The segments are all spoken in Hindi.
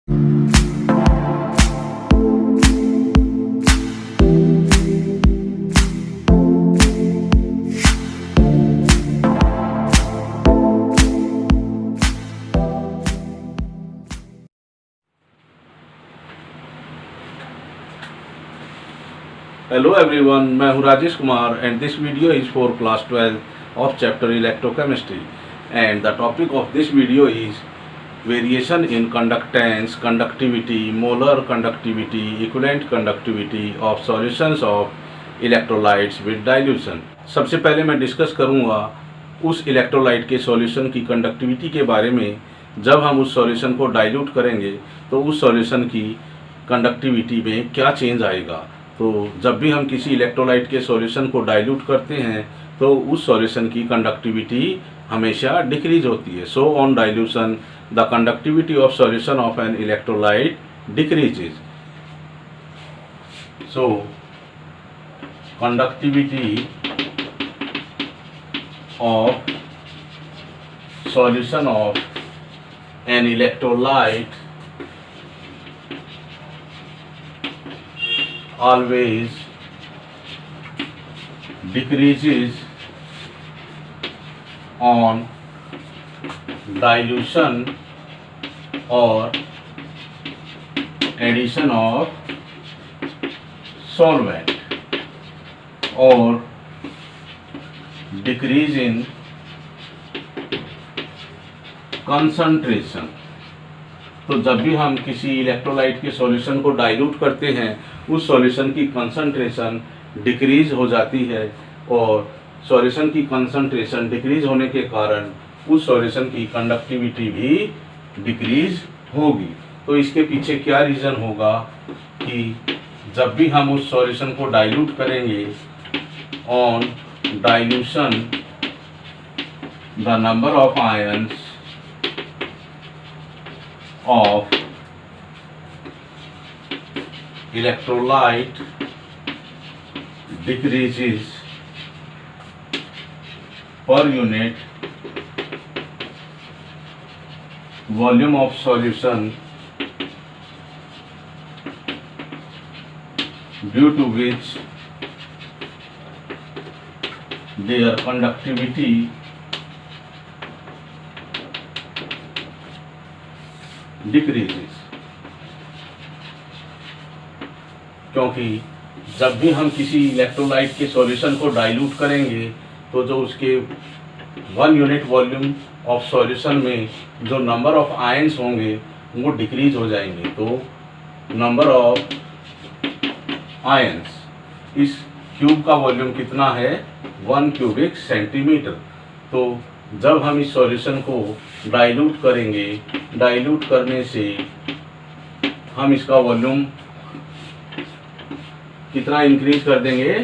हेलो एवरीवन, मैं हूं Rajesh Kumar and this video is for class 12 of chapter electrochemistry and the topic of this video is variation in conductance, conductivity, molar conductivity, equivalent conductivity of solutions of electrolytes with dilution. सबसे पहले मैं डिस्कस करूंगा उस इलेक्ट्रोलाइट के सॉल्यूशन की कंडक्टिविटी के बारे में। जब हम उस सॉल्यूशन को डाइल्यूट करेंगे तो उस सॉल्यूशन की कंडक्टिविटी में क्या चेंज आएगा। तो जब भी हम किसी इलेक्ट्रोलाइट के सॉल्यूशन को डाइल्यूट करते हैं तो उस सॉल्यूशन की कंडक्टिविटी हमेशा डिक्रीज होती है। So on dilution the conductivity of solution of an electrolyte decreases. So conductivity of solution of an electrolyte always decreases on dilution or addition of solvent or decrease in concentration। तो जब भी हम किसी इलेक्ट्रोलाइट के सॉल्यूशन को डाइल्यूट करते हैं उस सॉल्यूशन की कंसंट्रेशन डिक्रीज हो जाती है और सॉल्यूशन की कंसंट्रेशन डिक्रीज होने के कारण उस सॉल्यूशन की कंडक्टिविटी भी डिक्रीज होगी। तो इसके पीछे क्या रीज़न होगा कि जब भी हम उस सॉल्यूशन को डाइल्यूट करेंगे on dilution the number of ions of electrolyte decreases per unit volume of solution, due to which their conductivity decreases. क्योंकि जब भी हम किसी इलेक्ट्रोलाइट के सॉल्यूशन को डाइल्यूट करेंगे तो जो उसके 1 यूनिट वॉल्यूम ऑफ सॉल्यूशन में जो नंबर ऑफ आयंस होंगे वो डिक्रीज हो जाएंगे। तो नंबर ऑफ आयंस, इस क्यूब का वॉल्यूम कितना है 1 क्यूबिक सेंटीमीटर। तो जब हम इस सॉल्यूशन को डाइल्यूट करेंगे, डाइल्यूट करने से हम इसका वॉल्यूम कितना इंक्रीज कर देंगे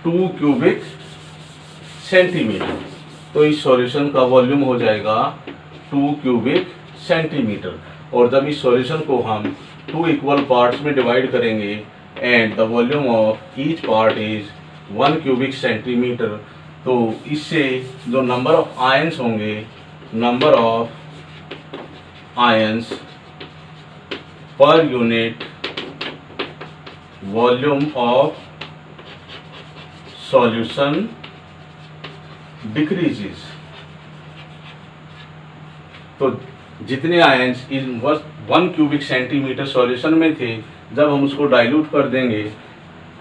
2 क्यूबिक सेंटीमीटर। तो इस सॉल्यूशन का वॉल्यूम हो जाएगा 2 क्यूबिक सेंटीमीटर। और जब इस सॉल्यूशन को हम 2 इक्वल पार्ट्स में डिवाइड करेंगे and the volume of each part is 1 cubic centimetre, तो इससे जो नंबर ऑफ आयंस होंगे, number of ions per unit volume of solution decreases. तो जितने ions in 1 cubic centimetre solution में थे, जब हम उसको डाइल्यूट कर देंगे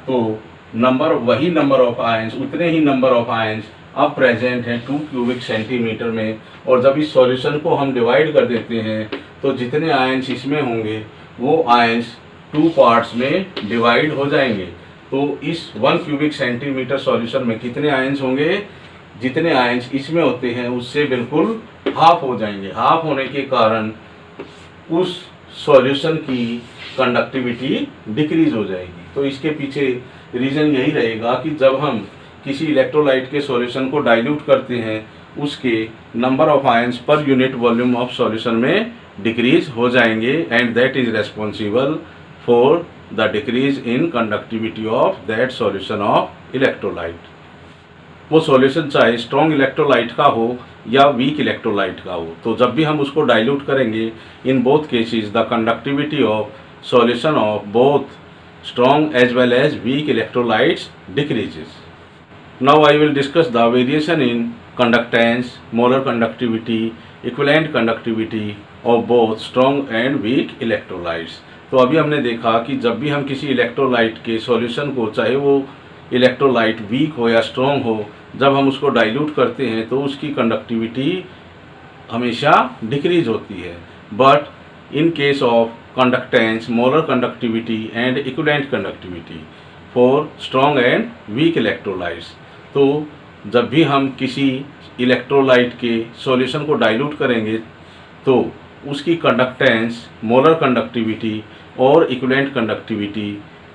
तो वही नंबर ऑफ आयंस, उतने ही नंबर ऑफ आयंस अब प्रेजेंट हैं 2 क्यूबिक सेंटीमीटर में। और जब इस सॉल्यूशन को हम डिवाइड कर देते हैं तो जितने आयंस इसमें होंगे वो आयंस 2 पार्ट्स में डिवाइड हो जाएंगे। तो इस 1 क्यूबिक सेंटीमीटर सॉल्यूशन में कितने आयंस होंगे, जितने आयंस इसमें होते हैं उससे बिल्कुल हाफ हो जाएंगे। हाफ होने के कारण उस सॉल्यूशन की कंडक्टिविटी डिक्रीज हो जाएगी। तो इसके पीछे रीज़न यही रहेगा कि जब हम किसी इलेक्ट्रोलाइट के सॉल्यूशन को डाइल्यूट करते हैं उसके number of ions per unit volume of solution में डिक्रीज हो जाएंगे and that is responsible for the decrease in conductivity of that solution of electrolyte. वो सॉल्यूशन चाहे स्ट्रॉन्ग इलेक्ट्रोलाइट का हो या वीक इलेक्ट्रोलाइट का हो। तो जब भी हम उसको डाइल्यूट करेंगे, in both cases the conductivity of solution of both strong as well as weak electrolytes decreases. Now I will discuss the variation in conductance, molar conductivity, equivalent conductivity of both strong and weak electrolytes. तो अभी हमने देखा कि जब भी हम किसी इलेक्ट्रोलाइट के सॉल्यूशन को, चाहे वो इलेक्ट्रोलाइट वीक हो या स्ट्रॉन्ग हो, जब हम उसको डाइल्यूट करते हैं तो उसकी कंडक्टिविटी हमेशा डिक्रीज होती है। But in case of conductance, molar conductivity and equivalent conductivity for strong and weak electrolytes। तो जब भी हम किसी इलेक्ट्रोलाइट के सॉल्यूशन को डाइल्यूट करेंगे तो उसकी कंडक्टेंस, मोलर कंडक्टिविटी और इक्विवेलेंट कंडक्टिविटी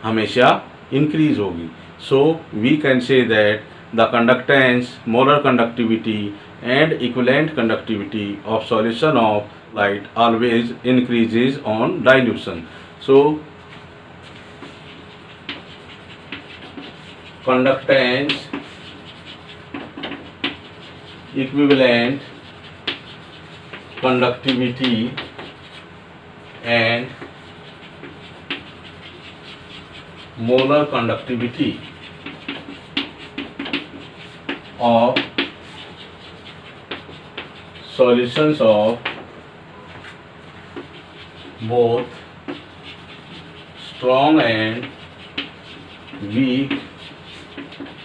हमेशा इंक्रीज होगी। So we can say that the conductance, molar conductivity and equivalent conductivity of solution of light always increases on dilution. So conductance, equivalent conductivity and molar conductivity of solutions of both strong and weak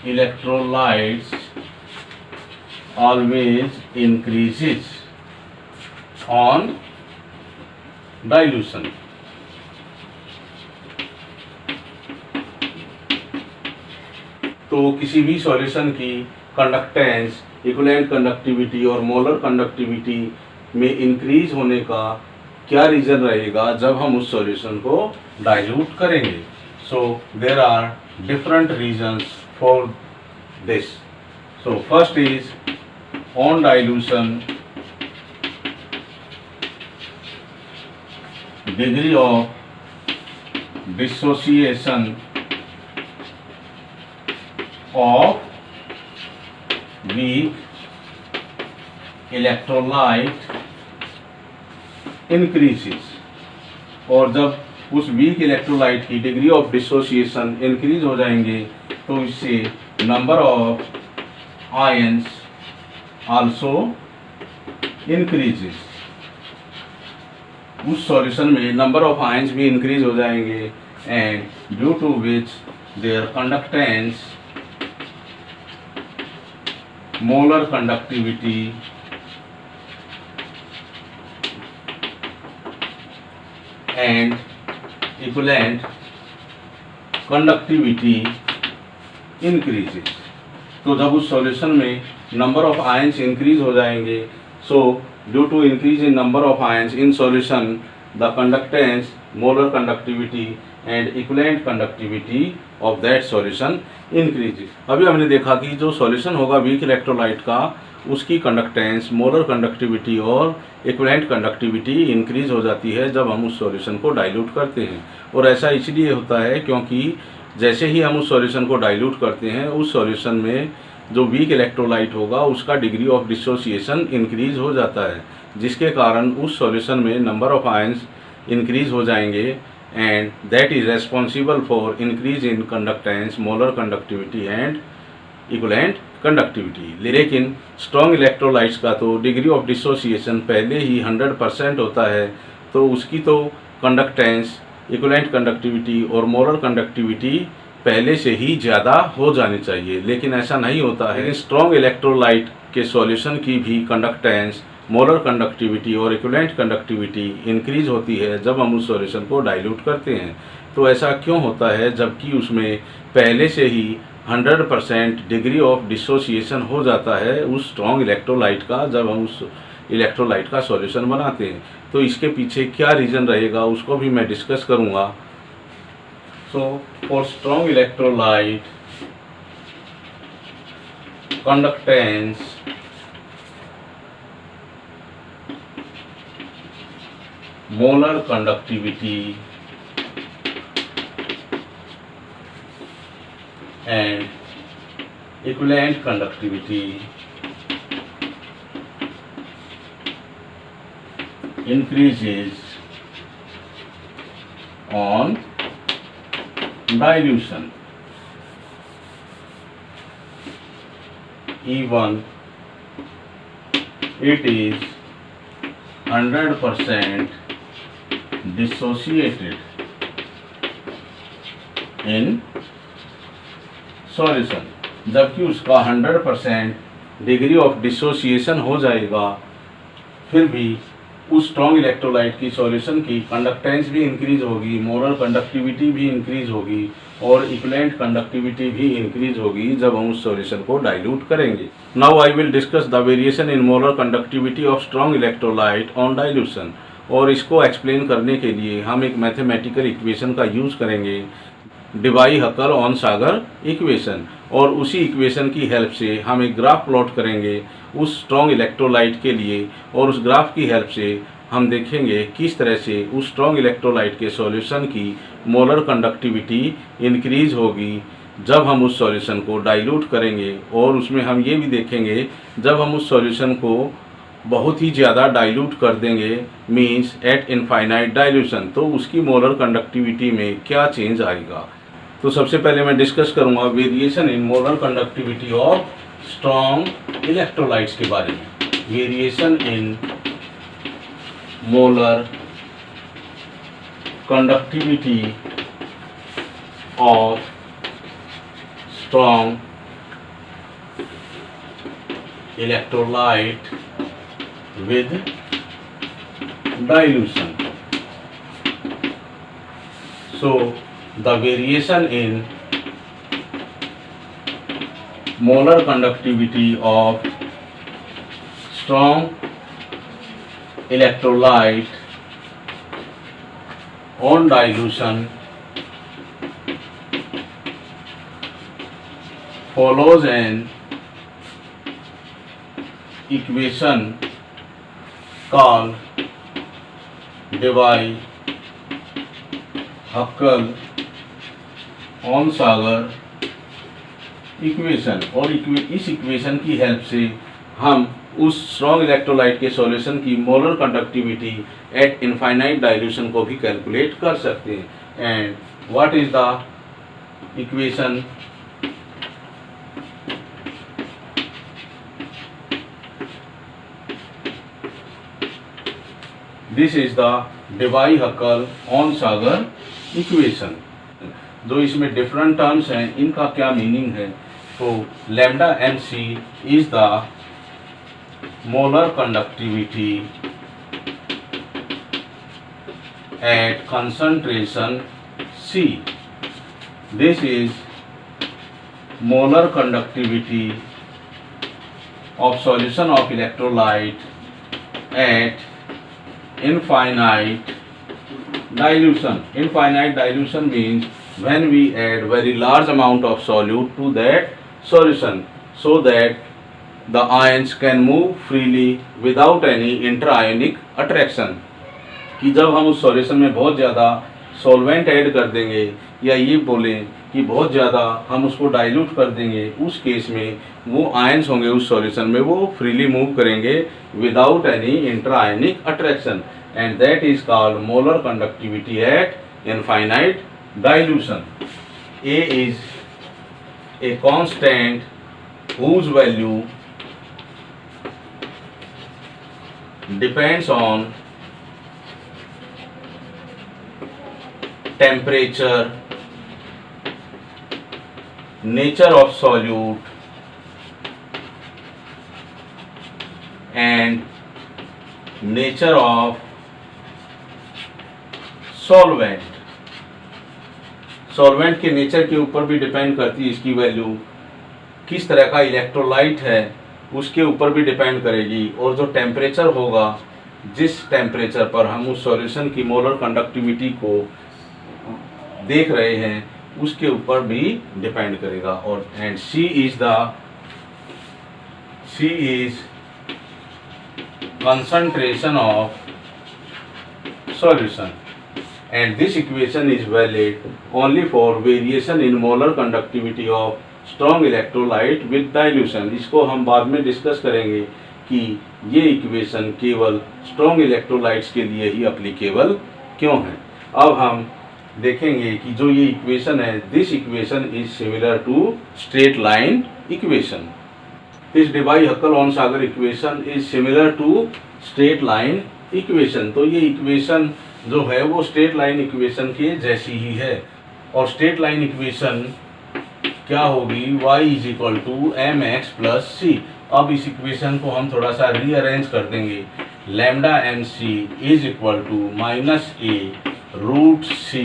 electrolytes always increases on dilution। तो किसी भी सॉल्यूशन की कंडक्टेंस, इक्विवेलेंट कंडक्टिविटी और मोलर कंडक्टिविटी में इंक्रीज होने का क्या रीज़न रहेगा जब हम उस सॉल्यूशन को डाइल्यूट करेंगे। So there are different reasons for this. So first is on dilution degree of dissociation of weak electrolyte increases। और जब उस वीक इलेक्ट्रोलाइट की डिग्री ऑफ डिसोसिएशन इंक्रीज हो जाएंगे तो इससे number of ions also increases. उस सॉल्यूशन में नंबर ऑफ आयंस भी इंक्रीज हो जाएंगे and due to which there conductance, molar conductivity and equivalent conductivity increases। तो जब उस सॉल्यूशन में नंबर ऑफ आयंस इंक्रीज हो जाएंगे, so due to increase in number of ions in solution the conductance, molar conductivity and equivalent conductivity of that solution increases. अभी हमने देखा कि जो सॉल्यूशन होगा वीक इलेक्ट्रोलाइट का, उसकी कंडक्टेंस, मोलर कंडक्टिविटी और इक्विवेलेंट कंडक्टिविटी इंक्रीज हो जाती है जब हम उस सॉल्यूशन को डाइल्यूट करते हैं। और ऐसा इसलिए होता है क्योंकि जैसे ही हम उस सॉल्यूशन को डाइल्यूट करते हैं, उस सॉल्यूशन में जो वीक इलेक्ट्रोलाइट होगा उसका डिग्री ऑफ डिसोसिएशन इंक्रीज हो जाता है, जिसके कारण उस सॉल्यूशन में नंबर ऑफ आयंस इंक्रीज हो जाएंगे and that is responsible for increase in conductance, molar conductivity and equivalent conductivity। लेकिन strong electrolytes का तो डिग्री ऑफ डिसोसिएशन पहले ही 100% होता है, तो उसकी तो कंडक्टेंस, इक्विवेलेंट कंडक्टिविटी और मोलर कंडक्टिविटी पहले से ही ज़्यादा हो जानी चाहिए, लेकिन ऐसा नहीं होता है। स्ट्रॉन्ग इलेक्ट्रोलाइट के सॉल्यूशन की भी कंडक्टेंस, मोलर कंडक्टिविटी और इक्विवेलेंट कंडक्टिविटी इंक्रीज होती है जब हम उस सॉल्यूशन को डाइल्यूट करते हैं। तो ऐसा क्यों होता है जबकि उसमें पहले से ही 100% डिग्री ऑफ डिसोसिएशन हो जाता है उस स्ट्रॉन्ग इलेक्ट्रोलाइट का, जब हम उस इलेक्ट्रोलाइट का सॉल्यूशन बनाते हैं। तो इसके पीछे क्या रीज़न रहेगा उसको भी मैं डिस्कस करूँगा। So for strong electrolyte conductance, molar conductivity and equivalent conductivity increases on dilution. Even it is 100% dissociated in solution, जबकि उसका 100% डिग्री ऑफ डिसोसिएशन हो जाएगा, फिर भी उस स्ट्रॉन्ग इलेक्ट्रोलाइट की सॉल्यूशन की कंडक्टेंस भी इंक्रीज होगी, मोलर कंडक्टिविटी भी इंक्रीज होगी और इक्विवेलेंट कंडक्टिविटी भी इंक्रीज होगी जब हम उस सॉल्यूशन को डाइल्यूट करेंगे. Now I will discuss the variation in molar conductivity of strong electrolyte on dilution. और इसको एक्सप्लेन करने के लिए हम एक मैथमेटिकल इक्वेशन का यूज़ करेंगे, डिवाई-हक्कल ऑन सागर इक्वेशन. और उसी इक्वेशन की हेल्प से हम एक ग्राफ प्लॉट करेंगे उस स्ट्रॉन्ग इलेक्ट्रोलाइट के लिए, और उस ग्राफ की हेल्प से हम देखेंगे किस तरह से उस स्ट्रॉन्ग इलेक्ट्रोलाइट के सॉल्यूशन की मोलर कंडक्टिविटी इंक्रीज होगी जब हम उस सॉल्यूशन को डाइल्यूट करेंगे. और उसमें हम ये भी देखेंगे जब हम उस सॉल्यूशन को बहुत ही ज़्यादा डाइल्यूट कर देंगे, मीन्स एट इनफाइनाइट डाइल्यूशन, तो उसकी मोलर कंडक्टिविटी में क्या चेंज आएगा. तो सबसे पहले मैं डिस्कस करूंगा variation in molar conductivity of strong electrolytes के बारे में. Variation in molar conductivity of strong electrolyte with dilution. So the variation in molar conductivity of strong electrolyte on dilution follows an equation called Debye Huckel Onsager equation. और इस इक्वेशन की हेल्प से हम उस स्ट्रॉन्ग इलेक्ट्रोलाइट के सॉल्यूशन की molar conductivity at infinite dilution को भी कैलकुलेट कर सकते हैं. And what is the equation? This is the Debye Huckel Onsager equation. जो इसमें डिफरेंट टर्म्स हैं, इनका क्या मीनिंग है? तो lambda M C is the molar conductivity at concentration C. This is molar conductivity of solution of electrolyte at infinite dilution. Infinite dilution means when we add very large amount of solute to that solution so that the ions can move freely without any intra-ionic attraction. कि जब हम उस सॉल्यूशन में बहुत ज़्यादा सॉल्वेंट ऐड कर देंगे, या ये बोलें कि बहुत ज़्यादा हम उसको डाइल्यूट कर देंगे, उस केस में वो आयंस होंगे उस सॉल्यूशन में, वो फ्रीली मूव करेंगे without any intra ionic attraction, and that is called molar conductivity at infinite dilution. A is a constant whose value depends on temperature, nature of solute and nature of solvent. Solvent के नेचर के ऊपर भी डिपेंड करती है इसकी वैल्यू, किस तरह का इलेक्ट्रोलाइट है उसके ऊपर भी डिपेंड करेगी, और जो टेम्परेचर होगा, जिस टेम्परेचर पर हम उस सॉल्यूशन की मोलर कंडक्टिविटी को देख रहे हैं उसके ऊपर भी डिपेंड करेगा. और and C is concentration of solution, and this equation is valid only for variation in molar conductivity of strong electrolyte with dilution. इसको हम बाद में डिस्कस करेंगे कि ये इक्वेशन केवल स्ट्रॉन्ग इलेक्ट्रोलाइट्स के लिए ही एप्लीकेबल क्यों है। अब हम देखेंगे कि जो ये इक्वेशन है, this equation is similar to straight line equation. This Debye Huckel Onsager equation is similar to straight line equation. तो ये इक्वेशन जो है वो स्ट्रेट लाइन इक्वेशन के जैसी ही है। और स्ट्रेट लाइन इक्वेशन क्या होगी, y is equal to m x plus c. अब इस इक्वेशन को हम थोड़ा सा रीअरेंज कर देंगे। Lambda M C is equal to minus A root C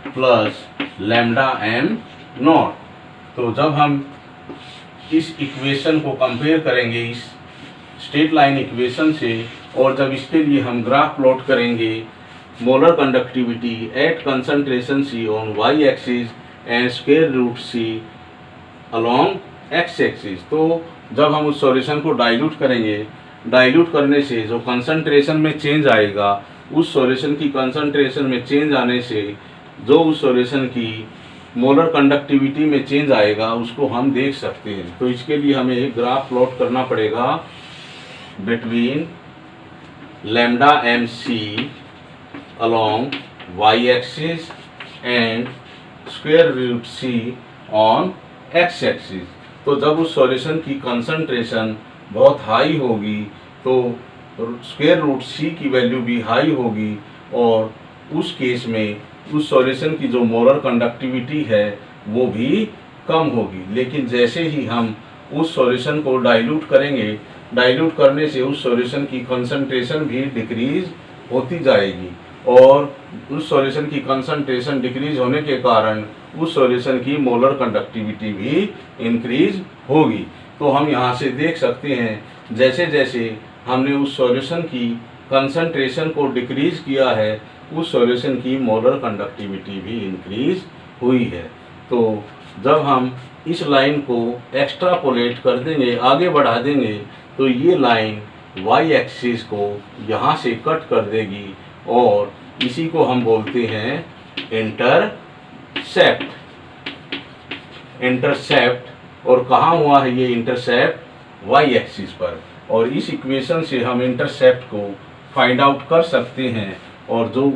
plus lambda M naught. तो जब हम इस इक्वेशन को कंपेयर करेंगे इस स्ट्रेट लाइन इक्वेशन से, और जब इसके लिए हम ग्राफ प्लॉट करेंगे molar conductivity at concentration C on Y axis and square root C along X axis, तो जब हम उस सॉल्यूशन को डाइल्यूट करेंगे, डाइल्यूट करने से जो कंसंट्रेशन में चेंज आएगा, उस सॉल्यूशन की कंसंट्रेशन में चेंज आने से जो उस सॉल्यूशन की मोलर कंडक्टिविटी में चेंज आएगा उसको हम देख सकते हैं। तो इसके लिए हमें एक ग्राफ प्लॉट करना पड़ेगा between lambda M C along y axis and square root c on x axis। तो जब उस सॉल्यूशन की कंसंट्रेशन बहुत हाई होगी तो स्क्वायर रूट c की वैल्यू भी हाई होगी, और उस केस में उस सॉल्यूशन की जो मोलर कंडक्टिविटी है वो भी कम होगी। लेकिन जैसे ही हम उस सॉल्यूशन को डाइल्यूट करेंगे, डाइल्यूट करने से उस सॉल्यूशन की कंसंट्रेशन भी डिक्रीज होती जाएगी, और उस सॉल्यूशन की कंसंट्रेशन डिक्रीज होने के कारण उस सॉल्यूशन की मोलर कंडक्टिविटी भी इंक्रीज होगी। तो हम यहाँ से देख सकते हैं जैसे जैसे हमने उस सॉल्यूशन की कंसंट्रेशन को डिक्रीज किया है, उस सॉल्यूशन की मोलर कंडक्टिविटी भी इंक्रीज हुई है। तो जब हम इस लाइन को एक्स्ट्रापोलेट कर देंगे, आगे बढ़ा देंगे, तो ये लाइन वाई एक्सिस को यहाँ से कट कर देगी, और इसी को हम बोलते हैं इंटरसेप्ट। इंटरसेप्ट, और कहाँ हुआ है ये इंटरसेप्ट, वाई एक्सिस पर। और इस इक्वेशन से हम इंटरसेप्ट को फाइंड आउट कर सकते हैं। और जो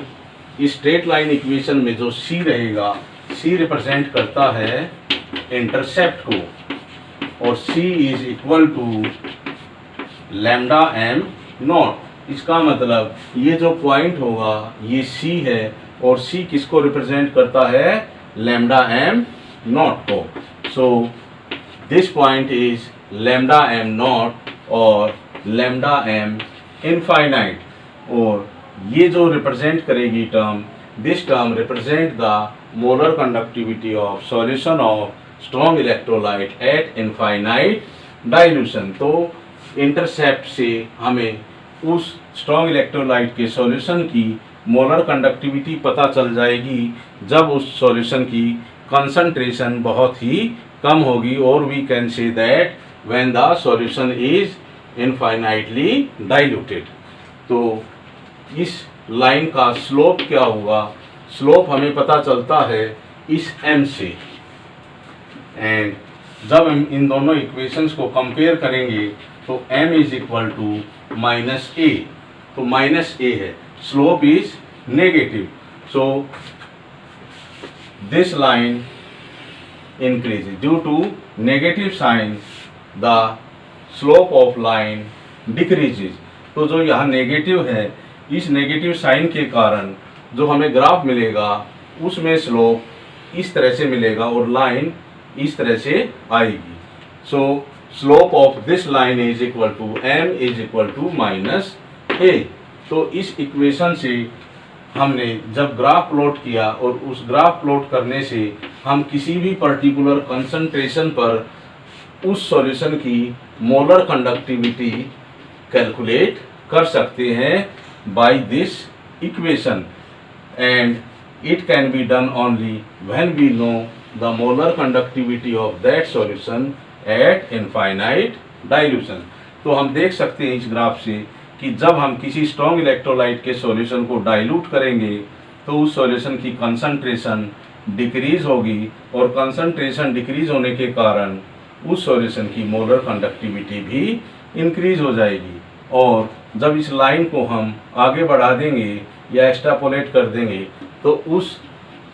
इस स्ट्रेट लाइन इक्वेशन में जो सी रहेगा, सी रिप्रेजेंट करता है इंटरसेप्ट को, और c is equal to lambda M nought. इसका मतलब ये जो पॉइंट होगा ये C है, और C किसको रिप्रेजेंट करता है, लैम्डा एम नॉट को। So this point is lambda am not और लैम्डा एम इनफाइनाइट। और ये जो रिप्रेजेंट करेगी term, this term represent the molar conductivity of solution of strong electrolyte at infinite dilution. तो इंटरसेप्ट से हमें उस स्ट्रॉन्ग इलेक्ट्रोलाइट के सॉल्यूशन की मोलर कंडक्टिविटी पता चल जाएगी जब उस सॉल्यूशन की कंसंट्रेशन बहुत ही कम होगी, और we can say that when the solution is infinitely diluted. तो इस लाइन का स्लोप क्या होगा, स्लोप हमें पता चलता है इस m से। एंड जब हम इन दोनों इक्वेशंस को कंपेयर करेंगे तो m is equal to minus A, तो माइनस ए है, slope is negative, so this line increases due to negative sign, the slope of line decreases। तो जो यहाँ नेगेटिव है, इस नेगेटिव साइन के कारण जो हमें ग्राफ मिलेगा उसमें स्लोप इस तरह से मिलेगा और लाइन इस तरह से आएगी। So slope of this line is equal to m is equal to minus A. तो इस इक्वेशन से हमने जब ग्राफ प्लॉट किया, और उस ग्राफ प्लॉट करने से हम किसी भी पर्टिकुलर कंसंट्रेशन पर उस सॉल्यूशन की मोलर कंडक्टिविटी कैलकुलेट कर सकते हैं by this equation, and it can be done only when we know the molar conductivity of that solution at infinite dilution. तो हम देख सकते हैं इस ग्राफ से कि जब हम किसी स्ट्रॉन्ग इलेक्ट्रोलाइट के सॉल्यूशन को डाइल्यूट करेंगे तो उस सॉल्यूशन की कंसंट्रेशन डिक्रीज होगी, और कंसंट्रेशन डिक्रीज होने के कारण उस सॉल्यूशन की मोलर कंडक्टिविटी भी इंक्रीज हो जाएगी, और जब इस लाइन को हम आगे बढ़ा देंगे या एक्सट्रापोलेट कर देंगे तो उस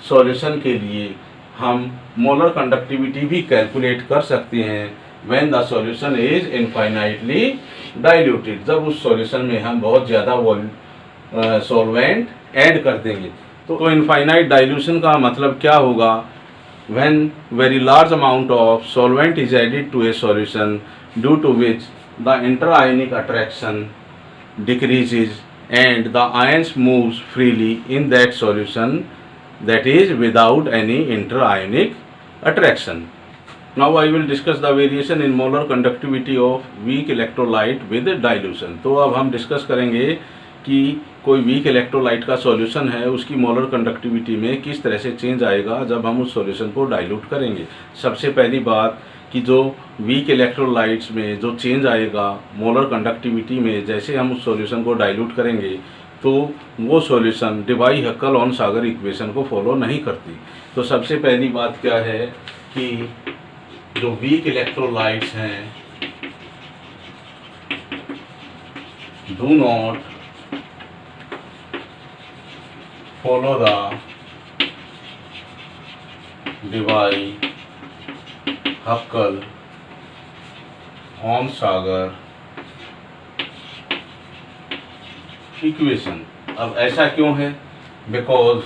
सॉल्यूशन के लिए हम मोलर कंडक्टिविटी भी कैलकुलेट कर सकते हैं when the solution is infinitely diluted, जब उस सॉल्यूशन में हम बहुत ज़्यादा सॉल्वेंट ऐड कर देंगे। तो इनफाइनाइट डाइल्यूशन का मतलब क्या होगा? When very large amount of solvent is added to a solution due to which the interionic attraction decreases and the ions moves freely in that solution, that is without any interionic attraction. Now I will discuss the variation in molar conductivity of weak electrolyte with dilution. तो अब हम डिस्कस करेंगे कि कोई वीक इलेक्ट्रोलाइट का सॉल्यूशन है उसकी मोलर कंडक्टिविटी में किस तरह से चेंज आएगा जब हम उस सॉल्यूशन को डाइल्यूट करेंगे। सबसे पहली बात कि जो वीक इलेक्ट्रोलाइट्स में जो चेंज आएगा मोलर कंडक्टिविटी में जैसे हम उस सॉल्यूशन को डाइल्यूट करेंगे तो वो सॉल्यूशन डिवाई-हक्कल-ऑन-सागर इक्वेशन को फॉलो नहीं करती। तो सबसे पहली बात क्या है कि जो वीक इलेक्ट्रोलाइट्स हैं do not follow the Debye Huckel Onsager equation. अब ऐसा क्यों है? Because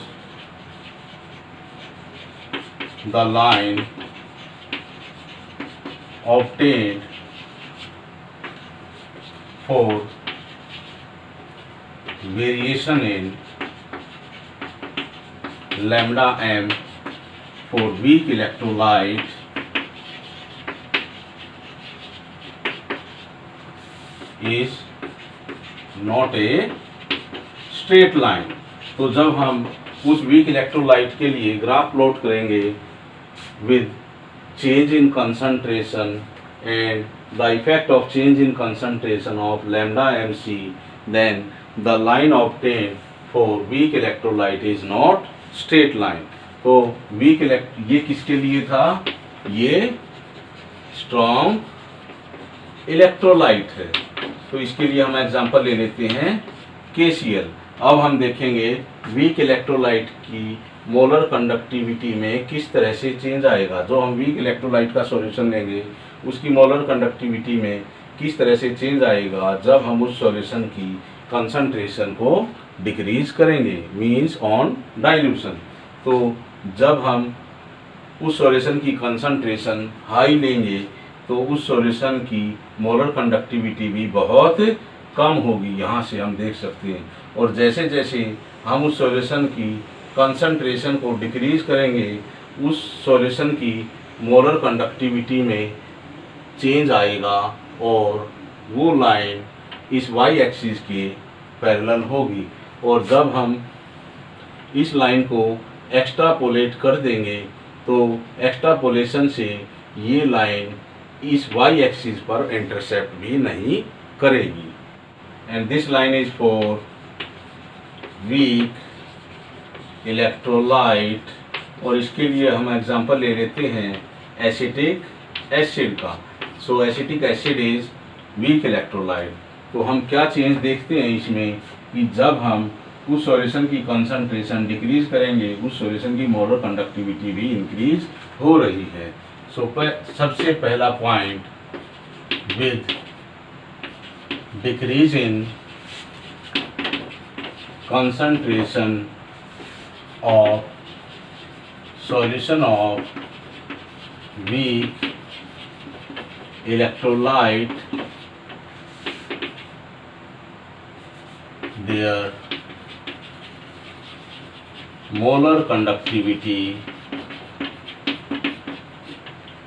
the line obtained for variation in lambda m for weak electrolyte is not a straight line। तो जब हम उस वीक इलेक्ट्रोलाइट के लिए ग्राफ प्लॉट करेंगे with change in concentration and the effect of change in concentration of lambda mc, then the line obtained for weak electrolyte is not straight line। तो वीक ये किसके लिए था? ये स्ट्रॉन्ग इलेक्ट्रोलाइट है। तो इसके लिए हम एग्जांपल ले लेते हैं KCl। अब हम देखेंगे वीक इलेक्ट्रोलाइट की मोलर कंडक्टिविटी में किस तरह से चेंज आएगा। जो हम वीक इलेक्ट्रोलाइट का सॉल्यूशन लेंगे उसकी मोलर कंडक्टिविटी में किस तरह से चेंज आएगा जब हम उस सॉल्यूशन की कंसंट्रेशन को डिक्रीज करेंगे, मींस ऑन डाइल्यूशन। तो जब हम उस सॉल्यूशन की कंसंट्रेशन हाई लेंगे तो उस सॉल्यूशन की मोलर कंडक्टिविटी भी बहुत कम होगी, यहाँ से हम देख सकते हैं। और जैसे जैसे हम उस सॉल्यूशन की कंसंट्रेशन को डिक्रीज करेंगे उस सॉल्यूशन की मोलर कंडक्टिविटी में चेंज आएगा और वो लाइन इस वाई एक्सिस के पैरेलल होगी। और जब हम इस लाइन को एक्स्ट्रापोलेट कर देंगे तो एक्स्ट्रापोलेशन से ये लाइन इस वाई एक्सिस पर इंटरसेप्ट भी नहीं करेगी। And this line is for weak electrolyte. और इसके लिए हम एग्जांपल ले लेते हैं एसिटिक एसिड का। So acetic acid is weak electrolyte. तो हम क्या चेंज देखते हैं इसमें कि जब हम उस सॉल्यूशन की कंसंट्रेशन डिक्रीज करेंगे उस सॉल्यूशन की मोलर कंडक्टिविटी भी इंक्रीज हो रही है। सो सबसे पहला point, with decrease in concentration of solution of weak electrolyte, their molar conductivity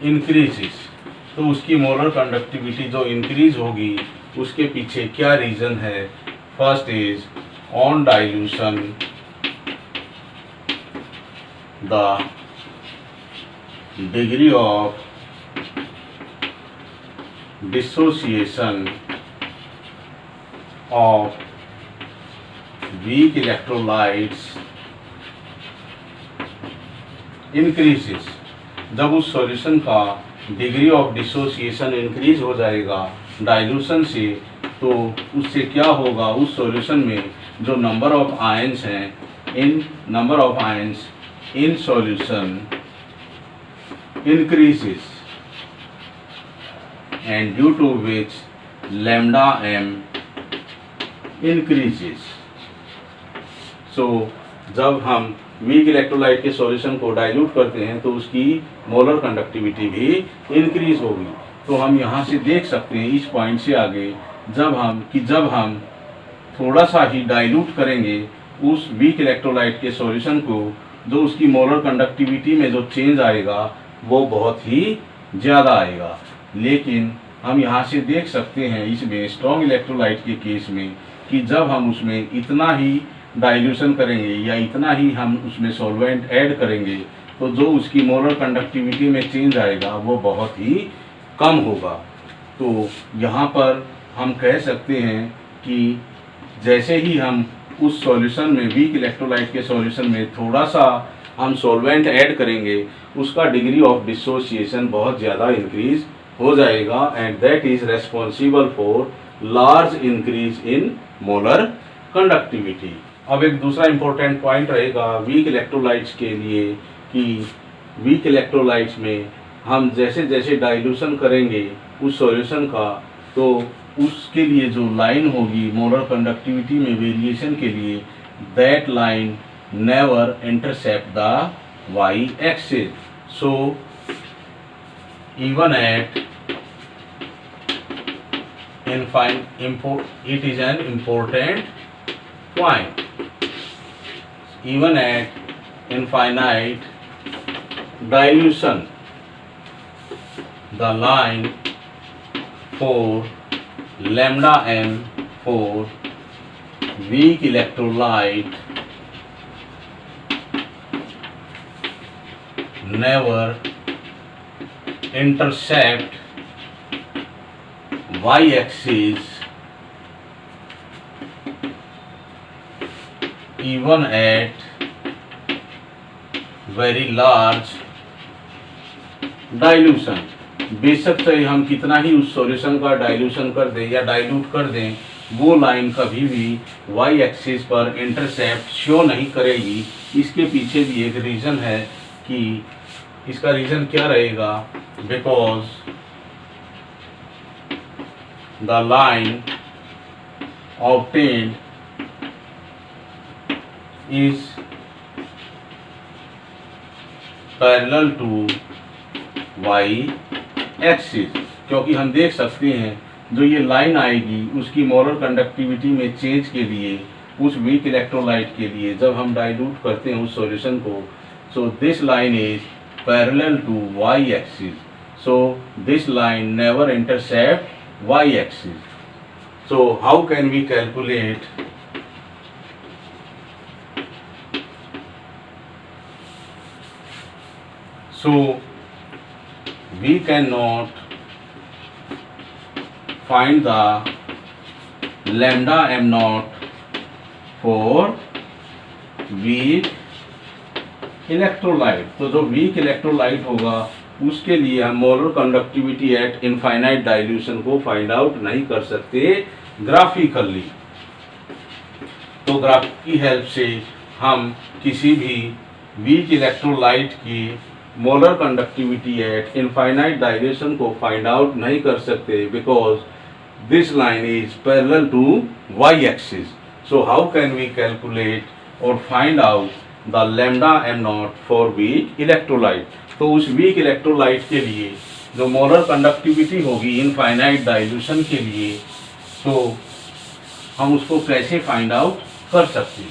increases। तो उसकी मोलर कंडक्टिविटी जो इंक्रीज होगी उसके पीछे क्या रीज़न है? First is on dilution the degree of dissociation of weak electrolytes increases। जब उस सॉल्यूशन का डिग्री ऑफ डिसोसिएशन इंक्रीज हो जाएगा डाइल्यूशन से तो उससे क्या होगा, उस सॉल्यूशन में जो नंबर ऑफ आयंस हैं, इन number of ions in solution increases and due to which lambda m increases. So जब हम वीक इलेक्ट्रोलाइट के सॉल्यूशन को डाइल्यूट करते हैं तो उसकी मोलर कंडक्टिविटी भी इंक्रीज होगी। तो हम यहाँ से देख सकते हैं इस पॉइंट से आगे जब हम थोड़ा सा ही डाइल्यूट करेंगे उस वीक इलेक्ट्रोलाइट के सॉल्यूशन को, जो उसकी मोलर कंडक्टिविटी में जो चेंज आएगा वो बहुत ही ज़्यादा आएगा। लेकिन हम यहाँ से देख सकते हैं इसमें स्ट्रॉन्ग इलेक्ट्रोलाइट के केस में कि जब हम उसमें इतना ही डाइल्यूशन करेंगे या इतना ही हम उसमें सॉल्वेंट ऐड करेंगे तो जो उसकी मोलर कंडक्टिविटी में चेंज आएगा वो बहुत ही कम होगा। तो यहाँ पर हम कह सकते हैं कि जैसे ही हम उस सॉल्यूशन में वीक इलेक्ट्रोलाइट के सॉल्यूशन में थोड़ा सा हम सॉल्वेंट ऐड करेंगे उसका डिग्री ऑफ डिसोसिएशन बहुत ज़्यादा इंक्रीज हो जाएगा and that is responsible for large increase in molar conductivity. अब एक दूसरा इंपॉर्टेंट पॉइंट रहेगा वीक इलेक्ट्रोलाइट्स के लिए कि वीक इलेक्ट्रोलाइट्स में हम जैसे जैसे डाइल्यूशन करेंगे उस सॉल्यूशन का तो उसके लिए जो लाइन होगी मोलर कंडक्टिविटी में वेरिएशन के लिए, that line never intercept the y axis. So even at it is an important point. Even at infinite dilution, the line for lambda m for weak electrolyte never intercept y-axis even at very large dilution. बेशक से हम कितना ही उस सॉल्यूशन का डाइल्यूशन कर दें या डाइल्यूट कर दें, वो लाइन कभी भी वाई एक्सिस पर इंटरसेप्ट शो नहीं करेगी। इसके पीछे भी एक रीज़न है कि इसका रीज़न क्या रहेगा, because the line obtained is parallel to Y axis. क्योंकि हम देख सकते हैं जो ये लाइन आएगी उसकी मोलर कंडक्टिविटी में चेंज के लिए, उस वीक इलेक्ट्रोलाइट के लिए जब हम डाइल्यूट करते हैं उस सॉल्यूशन को, so this line is parallel to Y axis, so this line never intercept Y axis. So how can we calculate we cannot find the lambda m naught for weak electrolyte. तो जो वीक इलेक्ट्रोलाइट होगा उसके लिए हम molar conductivity at infinite dilution को फाइंड आउट नहीं कर सकते ग्राफिकली। तो ग्राफ की हेल्प से हम किसी भी वीक इलेक्ट्रोलाइट की molar conductivity at infinite dilution को फाइंड आउट नहीं कर सकते, because this line is parallel to Y axis. So how can we calculate और find out the lambda M nought for weak electrolyte. तो उस वीक इलेक्ट्रोलाइट के लिए जो मोलर कंडक्टिविटी होगी इनफाइनाइट डाइल्यूशन के लिए, तो हम उसको कैसे फाइंड आउट कर सकते हैं।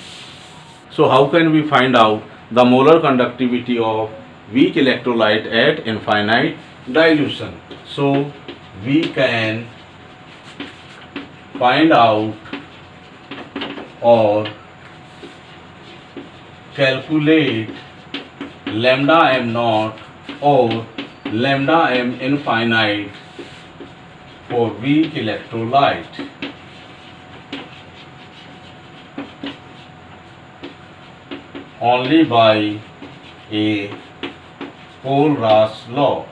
So how can we find out the molar conductivity of weak electrolyte at infinite dilution? So we can find out or calculate lambda m naught or lambda m infinite for weak electrolyte only by a Paul-Ross law।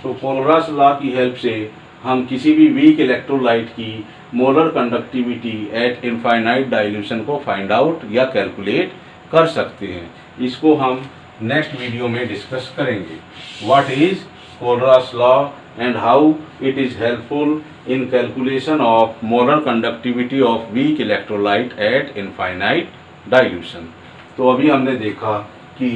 तो कोलरास लॉ की हेल्प से हम किसी भी वीक इलेक्ट्रोलाइट की molar conductivity at infinite dilution को फाइंड आउट या कैलकुलेट कर सकते हैं। इसको हम नेक्स्ट वीडियो में डिस्कस करेंगे। What is Kohlrausch's law and how it is helpful in calculation of molar conductivity of weak electrolyte at infinite dilution. तो अभी हमने देखा कि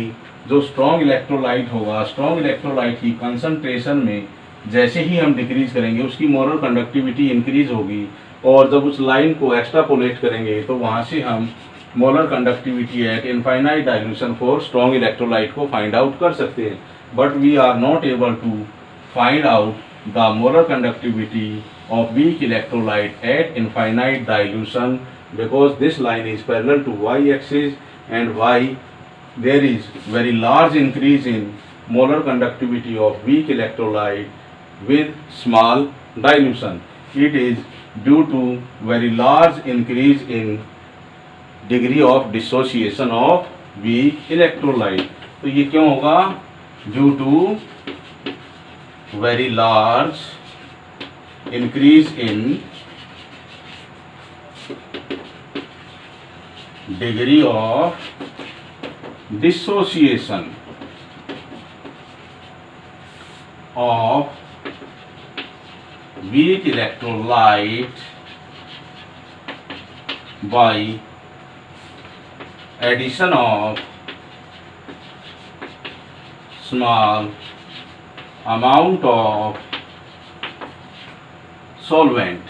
जो स्ट्रॉन्ग इलेक्ट्रोलाइट होगा, स्ट्रॉन्ग इलेक्ट्रोलाइट की कंसंट्रेशन में जैसे ही हम डिक्रीज करेंगे उसकी मोलर कंडक्टिविटी इंक्रीज होगी, और जब उस लाइन को एक्स्ट्रापोलेट करेंगे तो वहाँ से हम molar conductivity at infinite dilution for strong electrolyte को फाइंड आउट कर सकते हैं। But we are not able to find out the molar conductivity of weak electrolyte at infinite dilution because this line is parallel to y-axis, and y there is very large increase in molar conductivity of weak electrolyte with small dilution. It is due to very large increase in degree of dissociation of weak electrolyte. तो ये क्यों होगा? Due to very large increase in degree of dissociation of weak electrolyte by addition of small amount of solvent.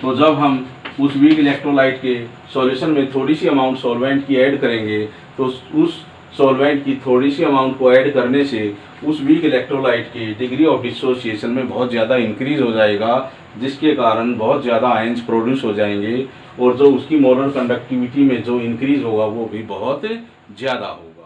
तो जब हम उस वीक इलेक्ट्रोलाइट के सॉल्यूशन में थोड़ी सी अमाउंट सॉल्वेंट की ऐड करेंगे तो उस सॉल्वेंट की थोड़ी सी अमाउंट को ऐड करने से उस वीक इलेक्ट्रोलाइट के डिग्री ऑफ डिसोसिएशन में बहुत ज़्यादा इंक्रीज हो जाएगा, जिसके कारण बहुत ज़्यादा आयंस प्रोड्यूस हो जाएंगे, और जो उसकी मोलर कंडक्टिविटी में जो इंक्रीज होगा वो भी बहुत ज़्यादा होगा।